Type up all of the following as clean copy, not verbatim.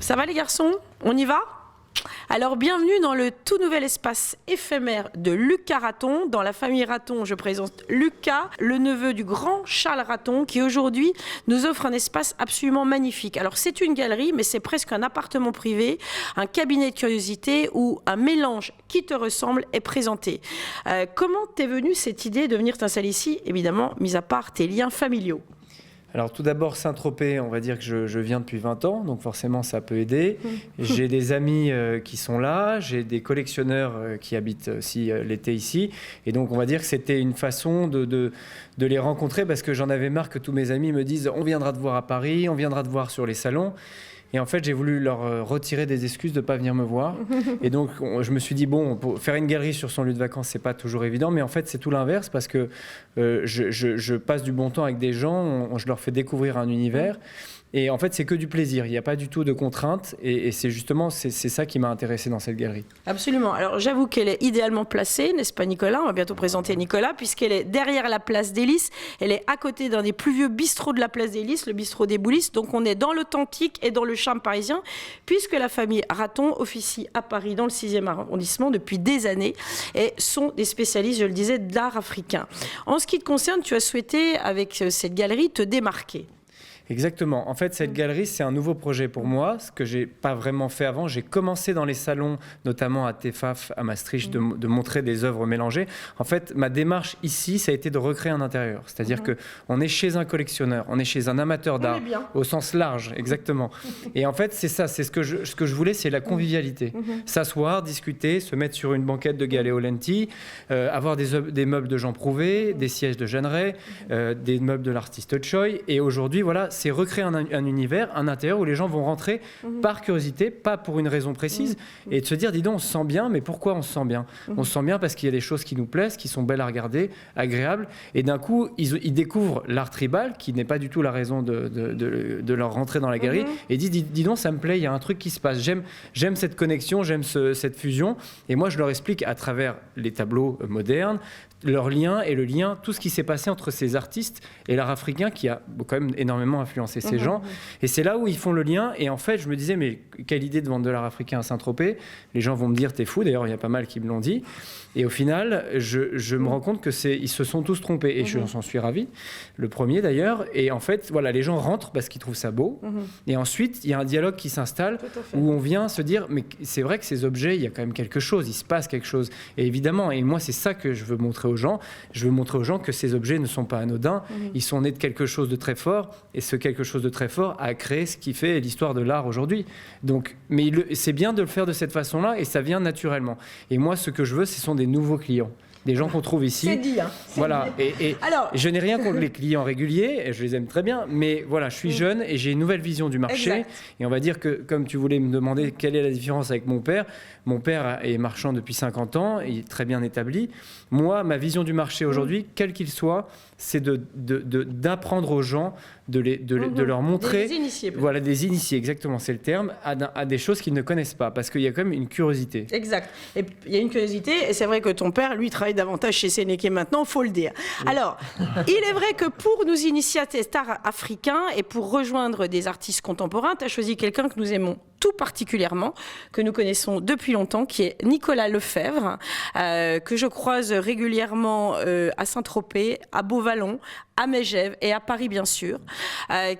Ça va les garçons? On y va? Alors bienvenue dans le tout nouvel espace éphémère de Lucas Raton. Dans la famille Raton, je présente Lucas, le neveu du grand Charles Raton, qui aujourd'hui nous offre un espace absolument magnifique. Alors c'est une galerie, mais c'est presque un appartement privé, un cabinet de curiosité où un mélange qui te ressemble est présenté. Comment t'es venue cette idée de venir t'installer ici, évidemment, mis à part tes liens familiaux? Alors tout d'abord, Saint-Tropez, on va dire que je viens depuis 20 ans, donc forcément ça peut aider. J'ai des amis qui sont là, j'ai des collectionneurs qui habitent aussi l'été ici. Et donc on va dire que c'était une façon de les rencontrer parce que j'en avais marre que tous mes amis me disent « on viendra te voir à Paris, on viendra te voir sur les salons ». Et en fait, j'ai voulu leur retirer des excuses de ne pas venir me voir. Et donc, je me suis dit, bon, pour faire une galerie sur son lieu de vacances, c'est pas toujours évident. Mais en fait, c'est tout l'inverse parce que je passe du bon temps avec des gens, je leur fais découvrir un univers. Et en fait, c'est que du plaisir. Il n'y a pas du tout de contraintes. Et c'est justement, c'est ça qui m'a intéressé dans cette galerie. Absolument. Alors, j'avoue qu'elle est idéalement placée, n'est-ce pas, Nicolas? On va bientôt présenter Nicolas, puisqu'elle est derrière la place des Lys. Elle est à côté d'un des plus vieux bistrots de la place des Lys, le bistrot des Boulisses. Donc, on est dans l'authentique et dans le charme parisien, puisque la famille Raton officie à Paris, dans le 6e arrondissement, depuis des années, et sont des spécialistes, je le disais, de l'art africain. En ce qui te concerne, tu as souhaité, avec cette galerie, te démarquer. Exactement. En fait, cette galerie, c'est un nouveau projet pour moi, ce que je n'ai pas vraiment fait avant. J'ai commencé dans les salons, notamment à TEFAF, à Maastricht, de montrer des œuvres mélangées. En fait, ma démarche ici, ça a été de recréer un intérieur. C'est-à-dire qu'on est chez un collectionneur, on est chez un amateur d'art, au sens large, exactement. Et en fait, c'est ça, c'est ce que je voulais, c'est la convivialité. S'asseoir, discuter, se mettre sur une banquette de galets aux lentilles, avoir des meubles de Jean Prouvé, des sièges de Jeanneret, des meubles de l'artiste Choi. Et aujourd'hui, voilà, c'est recréer un univers, un intérieur où les gens vont rentrer par curiosité, pas pour une raison précise, et de se dire, dis donc, on se sent bien, mais pourquoi on se sent bien? On se sent bien parce qu'il y a des choses qui nous plaisent, qui sont belles à regarder, agréables, et d'un coup, ils découvrent l'art tribal, qui n'est pas du tout la raison de leur rentrer dans la galerie, et disent, dis donc, ça me plaît, il y a un truc qui se passe, j'aime cette connexion, j'aime cette fusion, et moi, je leur explique à travers les tableaux modernes, leur lien et le lien, tout ce qui s'est passé entre ces artistes et l'art africain qui a quand même énormément influencé ces gens. Et c'est là où ils font le lien. Et en fait, je me disais, mais quelle idée de vendre de l'art africain à Saint-Tropez. Les gens vont me dire, t'es fou. D'ailleurs, il y a pas mal qui me l'ont dit. Et au final, je me rends compte ils se sont tous trompés. Et j'en suis ravi. Le premier d'ailleurs. Et en fait, voilà, les gens rentrent parce qu'ils trouvent ça beau. Et ensuite, il y a un dialogue qui s'installe où on vient se dire, mais c'est vrai que ces objets, il y a quand même quelque chose. Il se passe quelque chose. Et évidemment, et moi, c'est ça que je veux montrer aux gens. Je veux montrer aux gens que ces objets ne sont pas anodins. Ils sont nés de quelque chose de très fort. Et ce quelque chose de très fort a créé ce qui fait l'histoire de l'art aujourd'hui. Donc, mais c'est bien de le faire de cette façon-là et ça vient naturellement. Et moi, ce que je veux, ce sont des nouveaux clients. Des gens qu'on trouve ici. C'est dit, hein. Voilà. Et alors, je n'ai rien contre les clients réguliers, et je les aime très bien, mais voilà, je suis jeune et j'ai une nouvelle vision du marché. Exact. Et on va dire que, comme tu voulais me demander quelle est la différence avec mon père est marchand depuis 50 ans, il est très bien établi. Moi, ma vision du marché aujourd'hui, quel qu'il soit, c'est d'apprendre aux gens, de leur montrer... Des initiés. Voilà, des initiés, exactement, c'est le terme, à des choses qu'ils ne connaissent pas, parce qu'il y a quand même une curiosité. Exact. Et il y a une curiosité, et c'est vrai que ton père, lui, travaille davantage chez Sénéque maintenant, faut le dire. Oui. Alors, il est vrai que pour nous initier à cet art africain et pour rejoindre des artistes contemporains, tu as choisi quelqu'un que nous aimons tout particulièrement, que nous connaissons depuis longtemps, qui est Nicolas Lefebvre, que je croise régulièrement à Saint-Tropez, à Beauvallon, à Megève et à Paris bien sûr,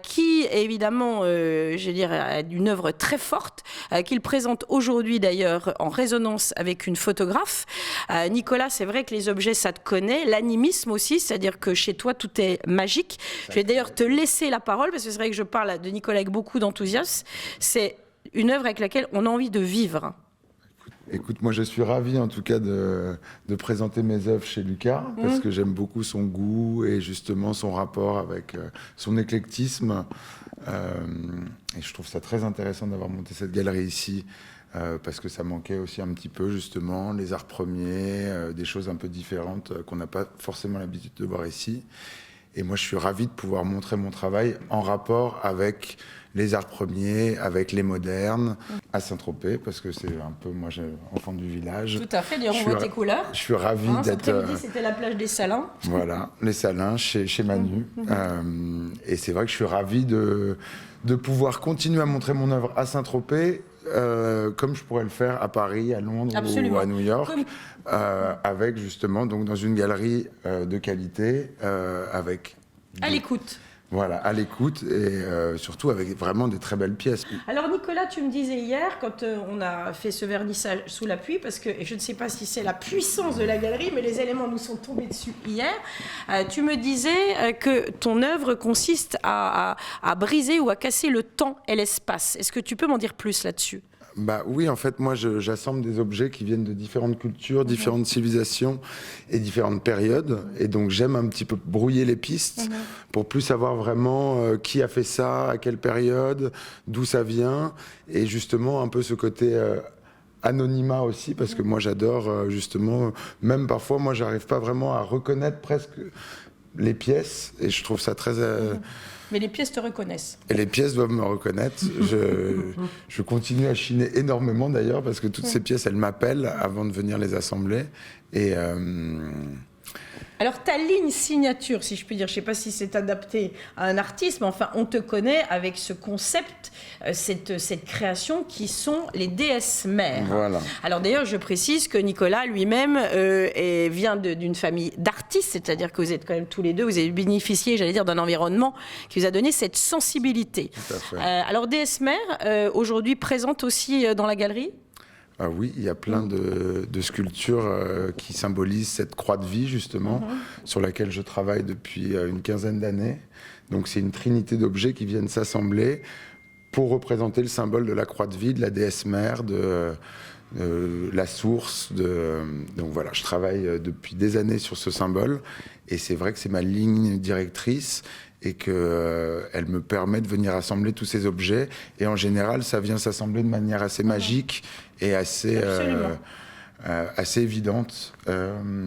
qui est évidemment, je dirais, une œuvre très forte, qu'il présente aujourd'hui d'ailleurs en résonance avec une photographe. Nicolas, c'est vrai que les objets, ça te connaît, l'animisme aussi, c'est-à-dire que chez toi, tout est magique. Je vais d'ailleurs te laisser la parole, parce que c'est vrai que je parle de Nicolas avec beaucoup d'enthousiasme. C'est une œuvre avec laquelle on a envie de vivre. Écoute, moi je suis ravi en tout cas de présenter mes œuvres chez Lucas, parce que j'aime beaucoup son goût et justement son rapport avec son éclectisme. Et je trouve ça très intéressant d'avoir monté cette galerie ici, parce que ça manquait aussi un petit peu justement, les arts premiers, des choses un peu différentes qu'on n'a pas forcément l'habitude de voir ici. Et moi, je suis ravi de pouvoir montrer mon travail en rapport avec les arts premiers, avec les modernes, à Saint-Tropez, parce que c'est un peu, moi, enfant du village. Tout à fait, d'ailleurs, on voit tes couleurs. Je suis ravi d'être... Cet après-midi, c'était la plage des Salins. Voilà, les Salins, chez Manu. Et c'est vrai que je suis ravi de pouvoir continuer à montrer mon œuvre à Saint-Tropez, comme je pourrais le faire à Paris, à Londres ou à New York, avec justement donc, dans une galerie de qualité, avec... À l'écoute. Voilà, à l'écoute et surtout avec vraiment des très belles pièces. Alors Nicolas, tu me disais hier, quand on a fait ce vernissage sous la pluie, parce que et je ne sais pas si c'est la puissance de la galerie, mais les éléments nous sont tombés dessus hier, tu me disais que ton œuvre consiste à briser ou à casser le temps et l'espace. Est-ce que tu peux m'en dire plus là-dessus ? Bah oui, en fait, moi, j'assemble des objets qui viennent de différentes cultures, différentes civilisations et différentes périodes. Et donc, j'aime un petit peu brouiller les pistes pour plus savoir vraiment qui a fait ça, à quelle période, d'où ça vient. Et justement, un peu ce côté anonymat aussi, parce que moi, j'adore justement, même parfois, moi, j'arrive pas vraiment à reconnaître presque les pièces. Et je trouve ça très... Mais les pièces te reconnaissent. Et les pièces doivent me reconnaître. Je continue à chiner énormément d'ailleurs, parce que toutes ces pièces, elles m'appellent avant de venir les assembler. Et alors ta ligne signature, si je puis dire, je ne sais pas si c'est adapté à un artiste, mais enfin on te connaît avec ce concept, cette création qui sont les déesses mères. Voilà. Alors d'ailleurs je précise que Nicolas lui-même vient d'une famille d'artistes, c'est-à-dire que vous êtes quand même tous les deux, vous avez bénéficié, j'allais dire, d'un environnement qui vous a donné cette sensibilité. Tout à fait. Alors déesses mères, aujourd'hui présentes aussi dans la galerie ? Ah oui, il y a plein de sculptures qui symbolisent cette croix de vie, justement, sur laquelle je travaille depuis une quinzaine d'années. Donc c'est une trinité d'objets qui viennent s'assembler pour représenter le symbole de la croix de vie, de la déesse mère, de la source. Donc voilà, je travaille depuis des années sur ce symbole. Et c'est vrai que c'est ma ligne directrice et qu'elle me permet de venir assembler tous ces objets. Et en général, ça vient s'assembler de manière assez magique et assez évidente.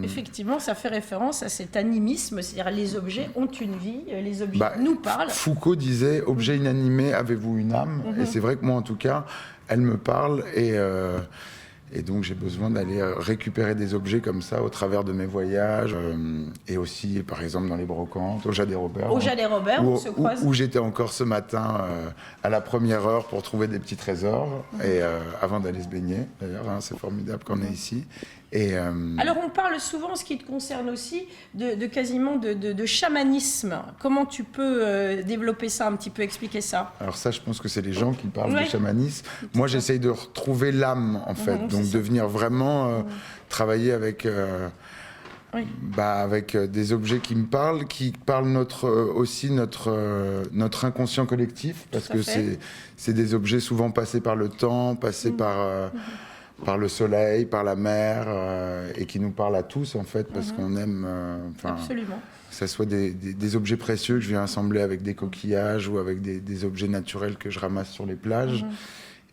Effectivement, ça fait référence à cet animisme, c'est-à-dire les objets ont une vie, les objets nous parlent. Foucault disait « Objet inanimé, avez-vous une âme ?» Et c'est vrai que moi, en tout cas, elle me parle et donc j'ai besoin d'aller récupérer des objets comme ça au travers de mes voyages et aussi par exemple dans les brocantes, au Jardin des Robert. Au Jardin des Robert, on se croise. Où j'étais encore ce matin à la première heure pour trouver des petits trésors et avant d'aller se baigner d'ailleurs, hein, c'est formidable qu'on est ici. Et alors on parle souvent, ce qui te concerne aussi, de quasiment de chamanisme. Comment tu peux développer ça, un petit peu expliquer ça? Alors ça, je pense que c'est les gens qui parlent de chamanisme. Moi, j'essaye de retrouver l'âme, en fait. Donc de venir vraiment travailler avec, avec des objets qui me parlent, qui parlent aussi notre inconscient collectif, parce que c'est des objets souvent passés par le temps, passés par le soleil, par la mer, et qui nous parlent à tous, en fait, parce qu'on aime... Absolument. Que ce soit des objets précieux que je viens assembler avec des coquillages ou avec des objets naturels que je ramasse sur les plages.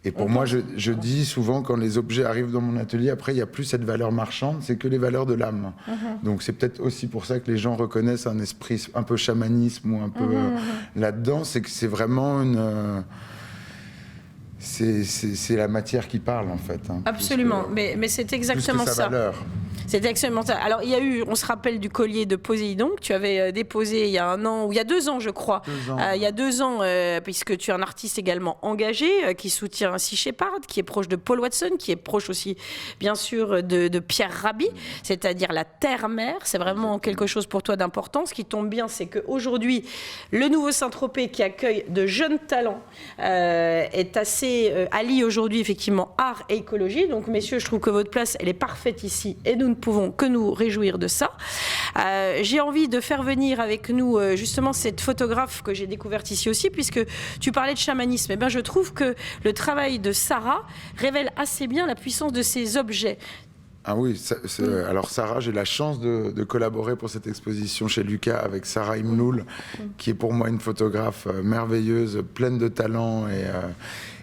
Et pour moi, je dis souvent, quand les objets arrivent dans mon atelier, après, il n'y a plus cette valeur marchande, c'est que les valeurs de l'âme. Donc c'est peut-être aussi pour ça que les gens reconnaissent un esprit un peu chamanisme ou un peu là-dedans, c'est que c'est vraiment une... C'est la matière qui parle, en fait. Hein, absolument, mais c'est exactement plus que sa valeur. C'est exactement ça. Alors, il y a eu, on se rappelle du collier de Poséidon que tu avais déposé il y a 1 an, ou il y a 2 ans, je crois. 2 ans. Il y a 2 ans, puisque tu es un artiste également engagé, qui soutient Sea Shepherd, qui est proche de Paul Watson, qui est proche aussi, bien sûr, de Pierre Rabhi, c'est-à-dire la terre-mère. C'est vraiment quelque chose pour toi d'important. Ce qui tombe bien, c'est qu'aujourd'hui, le nouveau Saint-Tropez, qui accueille de jeunes talents, est assez allié aujourd'hui, effectivement, art et écologie. Donc, messieurs, je trouve que votre place, elle est parfaite ici, et nous ne pouvons que nous réjouir de ça. J'ai envie de faire venir avec nous justement cette photographe que j'ai découverte ici aussi, puisque tu parlais de chamanisme. Eh bien, je trouve que le travail de Sarah révèle assez bien la puissance de ces objets. Ah oui, alors Sarah, j'ai la chance de collaborer pour cette exposition chez Lucas avec Sarah Imnoul, qui est pour moi une photographe merveilleuse, pleine de talent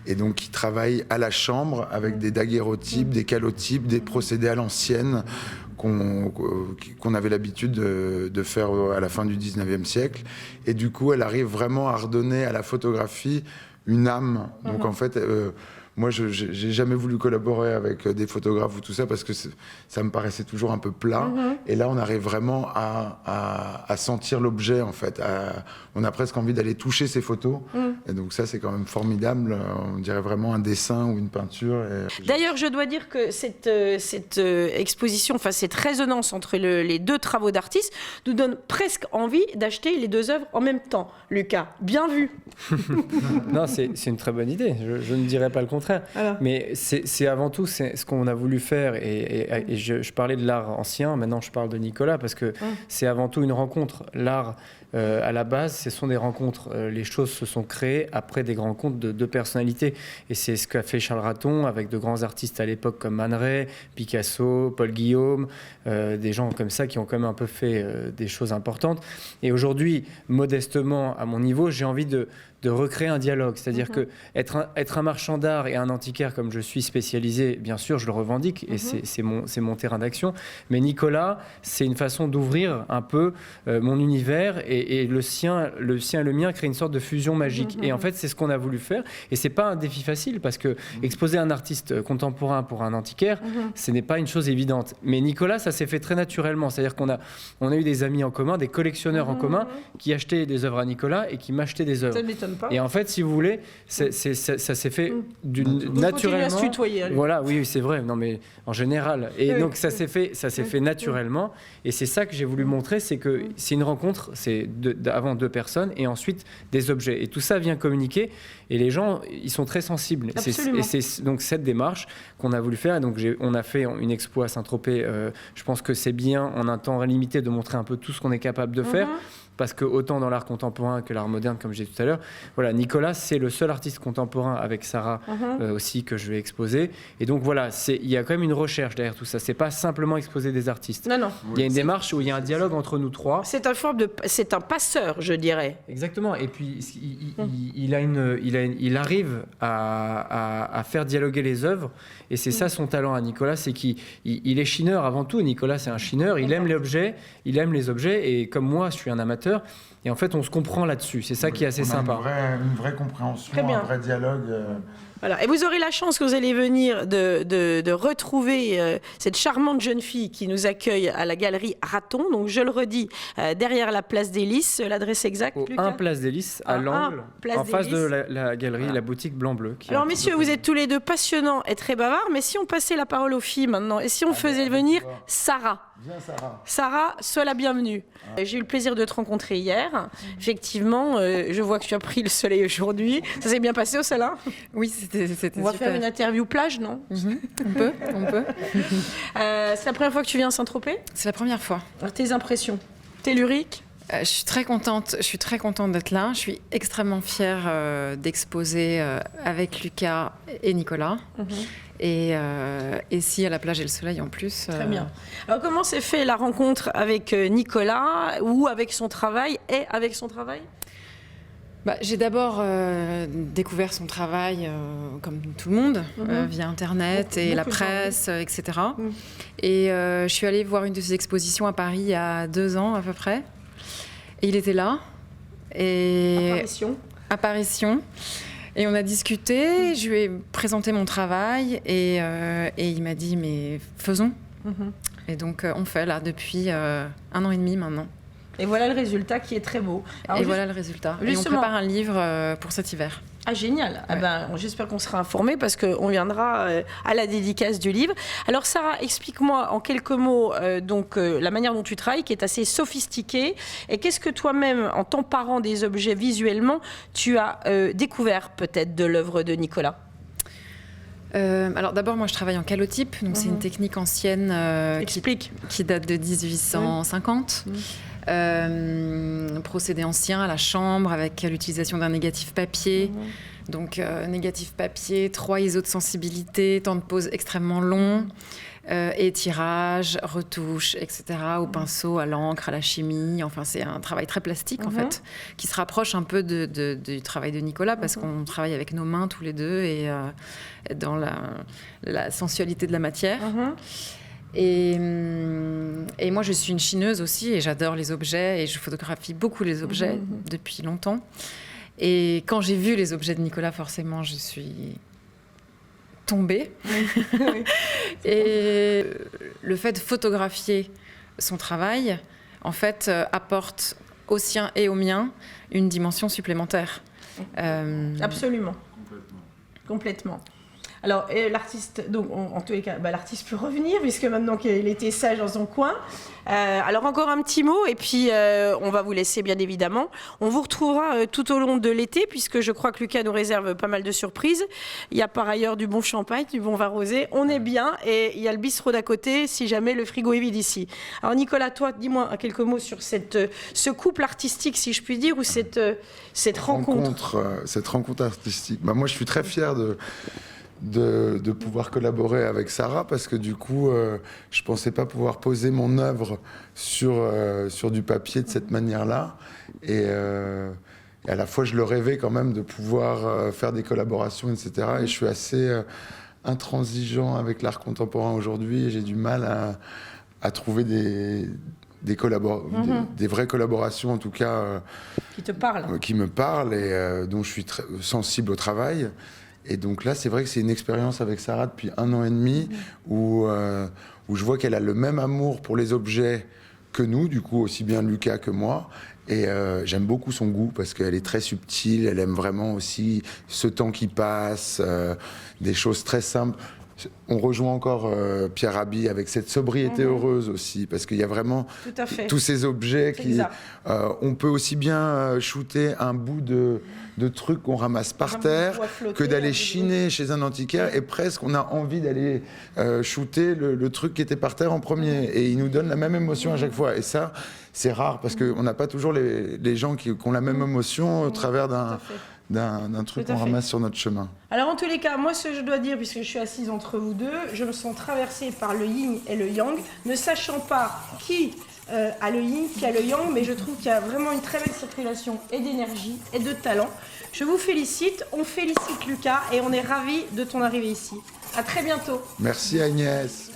et donc qui travaille à la chambre avec des daguerréotypes, des calotypes, des procédés à l'ancienne, qu'on avait l'habitude de faire à la fin du 19e siècle. Et du coup, elle arrive vraiment à redonner à la photographie une âme. Donc en fait, moi, j'ai jamais voulu collaborer avec des photographes ou tout ça parce que ça me paraissait toujours un peu plat. Et là, on arrive vraiment à sentir l'objet, en fait. On a presque envie d'aller toucher ces photos. Et donc ça, c'est quand même formidable. On dirait vraiment un dessin ou une peinture. D'ailleurs, je dois dire que cette exposition, enfin cette résonance entre les deux travaux d'artistes nous donne presque envie d'acheter les deux œuvres en même temps. Lucas, bien vu. Non, c'est une très bonne idée. Je ne dirais pas le contraire. Alors. Mais c'est avant tout ce qu'on a voulu faire. Et je parlais de l'art ancien, maintenant je parle de Nicolas, parce que c'est avant tout une rencontre. L'art, à la base, ce sont des rencontres. Les choses se sont créées après des rencontres de deux personnalités. Et c'est ce qu'a fait Charles Raton avec de grands artistes à l'époque comme Man Ray, Picasso, Paul Guillaume, des gens comme ça qui ont quand même un peu fait des choses importantes. Et aujourd'hui, modestement, à mon niveau, j'ai envie de recréer un dialogue. C'est-à-dire que être un marchand d'art et un antiquaire, comme je suis spécialisé, bien sûr, je le revendique, et c'est mon terrain d'action. Mais Nicolas, c'est une façon d'ouvrir un peu mon univers, et le sien et le mien créent une sorte de fusion magique. Et en fait, c'est ce qu'on a voulu faire. Et c'est pas un défi facile, parce que exposer un artiste contemporain pour un antiquaire, ce n'est pas une chose évidente. Mais Nicolas, ça s'est fait très naturellement. C'est-à-dire qu'on a eu des amis en commun, des collectionneurs en commun, qui achetaient des œuvres à Nicolas et qui m'achetaient des œuvres. Et en fait, si vous voulez, ça s'est fait naturellement. À se tutoyer, voilà, oui, c'est vrai. Non, mais en général. Et donc ça s'est fait naturellement. Et c'est ça que j'ai voulu montrer, c'est que c'est une rencontre, c'est avant deux personnes et ensuite des objets. Et tout ça vient communiquer. Et les gens, ils sont très sensibles. Et c'est donc cette démarche qu'on a voulu faire. Et donc on a fait une expo à Saint-Tropez. Je pense que c'est bien en un temps limité de montrer un peu tout ce qu'on est capable de faire. Parce que autant dans l'art contemporain que l'art moderne, comme je disais tout à l'heure, voilà, Nicolas, c'est le seul artiste contemporain avec Sarah aussi que je vais exposer. Et donc voilà, il y a quand même une recherche derrière tout ça. C'est pas simplement exposer des artistes. Non. Il y a une démarche où il y a un dialogue entre nous trois. C'est un passeur, je dirais. Exactement. Et puis il arrive à faire dialoguer les œuvres. Et c'est ça son talent à Nicolas, c'est qu'il est chineur avant tout. Nicolas, c'est un chineur. Il aime il aime les objets. Et comme moi, je suis un amateur. Et en fait, on se comprend là-dessus. C'est ça qui est assez sympa. Une vraie compréhension, un vrai dialogue. Voilà. Et vous aurez la chance, que vous allez venir, de retrouver cette charmante jeune fille qui nous accueille à la galerie Raton. Donc, je le redis, derrière la place des Lys. L'adresse exacte, Lucas ? 1 place des Lys, à l'angle, en face de la galerie, la boutique Blanc-Bleu. Alors, messieurs, vous êtes tous les deux passionnants et très bavards. Mais si on passait la parole aux filles maintenant, et si on faisait venir Sarah ? Viens, Sarah. Sarah, sois la bienvenue. J'ai eu le plaisir de te rencontrer hier. Effectivement, je vois que tu as pris le soleil aujourd'hui. Ça s'est bien passé au salon ? Oui, c'était super. On va faire une interview plage, non ? On peut. C'est la première fois que tu viens à Saint-Tropez ? C'est la première fois. Alors, tes impressions telluriques ? Je suis très contente d'être là. Je suis extrêmement fière d'exposer avec Lucas et Nicolas. Et si à la plage et le soleil en plus. Très bien. Alors comment s'est fait la rencontre avec Nicolas, ou avec son travail J'ai d'abord découvert son travail comme tout le monde, via Internet et la presse, etc. Et je suis allée voir une de ses expositions à Paris il y a 2 ans à peu près. Et il était là. Apparition. Et on a discuté, je lui ai présenté mon travail et il m'a dit mais faisons. Et donc on fait là depuis 1 an et demi maintenant. Et voilà le résultat qui est très beau. Alors, voilà le résultat. Et on prépare un livre pour cet hiver. Ah génial, ouais. J'espère qu'on sera informés parce qu'on viendra à la dédicace du livre. Alors Sarah, explique-moi en quelques mots la manière dont tu travailles, qui est assez sophistiquée. Et qu'est-ce que toi-même, en t'emparant des objets visuellement, tu as découvert peut-être de l'œuvre de Nicolas ? Alors d'abord, moi je travaille en calotype, donc c'est une technique ancienne qui date de 1850. Procédé ancien à la chambre avec l'utilisation d'un négatif papier. Donc négatif papier, 3 ISO de sensibilité, temps de pose extrêmement long, étirage, retouche, etc. Au pinceau, à l'encre, à la chimie. Enfin, c'est un travail très plastique en fait, qui se rapproche un peu du travail de Nicolas parce qu'on travaille avec nos mains tous les deux et dans la sensualité de la matière. Et moi, je suis une chineuse aussi et j'adore les objets et je photographie beaucoup les objets depuis longtemps. Et quand j'ai vu les objets de Nicolas, forcément, je suis tombée. Et le fait de photographier son travail, en fait, apporte au sien et au mien une dimension supplémentaire. Absolument. Complètement. Alors, l'artiste, donc, en tous les cas, l'artiste peut revenir, puisque maintenant qu'il était sage dans son coin. Alors, encore un petit mot, et puis on va vous laisser, bien évidemment. On vous retrouvera tout au long de l'été, puisque je crois que Lucas nous réserve pas mal de surprises. Il y a par ailleurs du bon champagne, du bon vin rosé. On est bien, et il y a le bistrot d'à côté, si jamais le frigo est vide ici. Alors, Nicolas, toi, dis-moi quelques mots sur ce couple artistique, si je puis dire, ou cette rencontre. Cette rencontre artistique. Moi, je suis très fier de pouvoir collaborer avec Sarah parce que du coup je pensais pas pouvoir poser mon œuvre sur du papier de cette manière-là et à la fois je le rêvais quand même de pouvoir faire des collaborations, etc. Et je suis assez intransigeant avec l'art contemporain aujourd'hui et j'ai du mal à trouver des vraies collaborations en tout cas qui me parlent et dont je suis très sensible au travail. Et donc là, c'est vrai que c'est une expérience avec Sarah depuis 1 an et demi où je vois qu'elle a le même amour pour les objets que nous, du coup, aussi bien Lucas que moi. Et j'aime beaucoup son goût parce qu'elle est très subtile, elle aime vraiment aussi ce temps qui passe, des choses très simples. On rejoint encore Pierre Rabhi avec cette sobriété heureuse aussi, parce qu'il y a vraiment tous ces objets qui... on peut aussi bien shooter un bout de trucs qu'on ramasse par terre que d'aller chiner chez un antiquaire et presque on a envie d'aller shooter le truc qui était par terre en premier. Et il nous donne la même émotion à chaque fois. Et ça, c'est rare parce qu'on n'a pas toujours les gens qui ont la même émotion au travers d'un truc qu'on ramasse sur notre chemin. Alors en tous les cas, moi ce que je dois dire, puisque je suis assise entre vous deux, je me sens traversée par le yin et le yang, ne sachant pas qui a le yin, qui a le yang, mais je trouve qu'il y a vraiment une très belle circulation et d'énergie et de talent. Je vous félicite, on félicite Lucas et on est ravis de ton arrivée ici. À très bientôt. Merci Agnès.